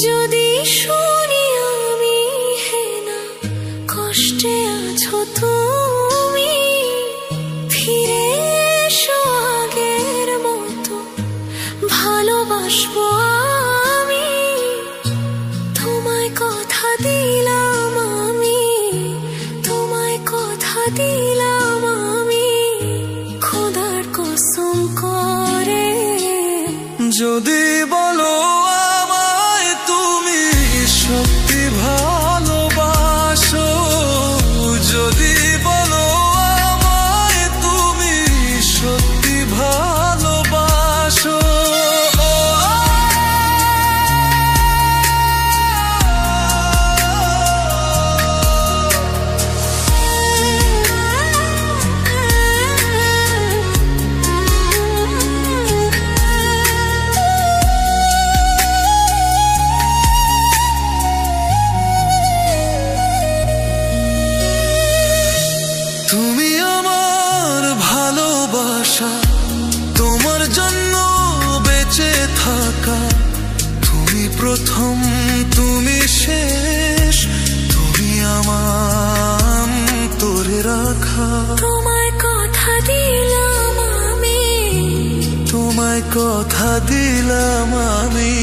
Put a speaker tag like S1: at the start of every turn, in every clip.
S1: যদি শুনি আমি হেনা কষ্টে আছো তুমি, ফিরে এসো আগের মতো ভালোবাসবো আমি। তোমায় কথা দিলাম আমি, তোমায় কথা দিলাম আমি, খোদার কসম করে।
S2: যদি বলো আমায় তুমি সত্যি ভালোবাসো, যদি বলো আমায় তুমি সত্যি ভালোবাসো, তুমি আমার ভালোবাসা, তোমার জন্য বেঁচে থাকা, তুমি প্রথম তুমি শেষ, তুমি আমার তোরে রাখা।
S1: তোমায় কথা দিলাম আমি,
S2: তোমায় কথা দিলাম আমি,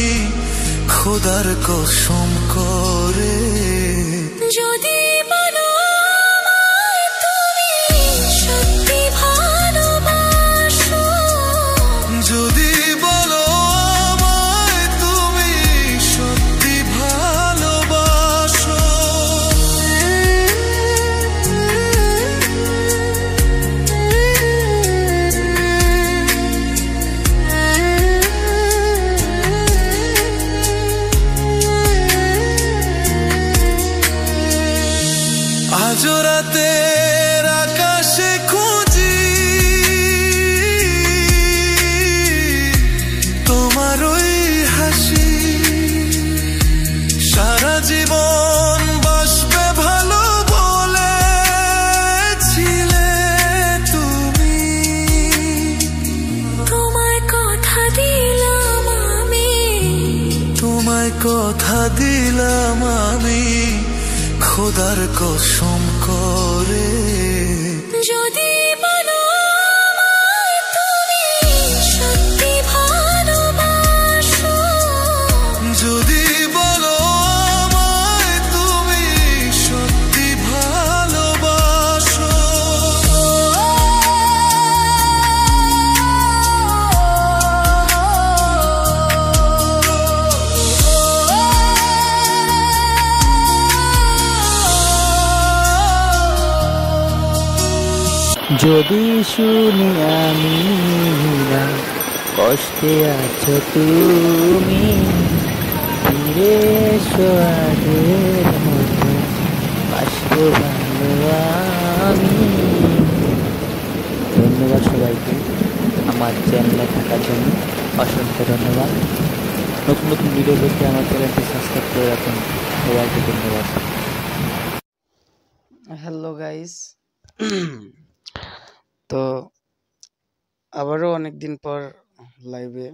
S2: খোদার কসম করে।
S1: যদি বলো আমায় তুমি সত্যি ভালোবাসো,
S2: যদি বলো আমায় তুমি সত্যি ভালোবাসো, আজ রাতের আকাশে খুঁজি তোমার ওই হাসি, সারা জীবন বাসবে ভালো বলেছিলে তুমি।
S1: তোমায় কথা দিলাম আমি,
S2: তোমায় কথা দিলাম আমি, খোদার কসম করে।
S1: যদি বলো আমায় তুমি সত্যি ভালোবাসো,
S2: যদি বলো আমায় তুমি সত্যি ভালোবাসো,
S3: যদি শুনি আমি না কষ্টে আছো তুমি, ফিরে এসো আগের মতো বাসবো ভালো আমি। ধন্যবাদ সবাইকে আমার চ্যানেলে থাকার জন্য, অসংখ্য ধন্যবাদ। নতুন নতুন ভিডিও দেখতে আমার চ্যানেলটি সাবস্ক্রাইব করে রাখুন। সবাইকে ধন্যবাদ।
S4: হ্যালো গাইস, তো আবারও অনেক দিন পর লাইভে